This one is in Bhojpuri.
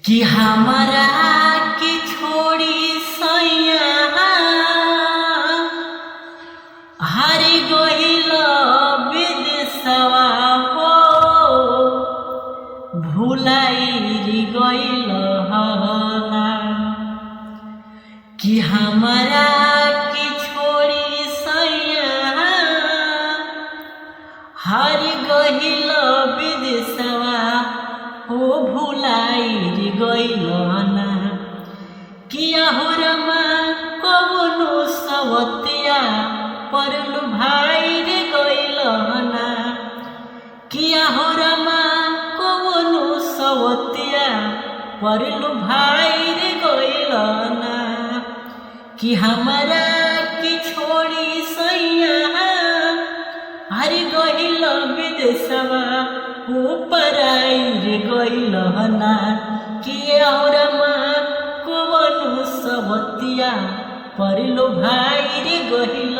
कि हमारा के छोड़ी सैया हरि गइल विदेशवा हो भुलाई गइल ना कि हमारा के छोड़ी सैया हरि गइल विदेशवा हो भुलाई गइल ना किया हो रमा कवनो सवतिया परलु भाई रे गइल ना किया हो रमा कवनो सवतिया परलु भाई रे गइल ना कि हमारा की छोड़ी सैया हरि गइल विदेशवा ऊपर रे गइल ना किया हो रमा कवनो सवतिया परलु भाई रे गइल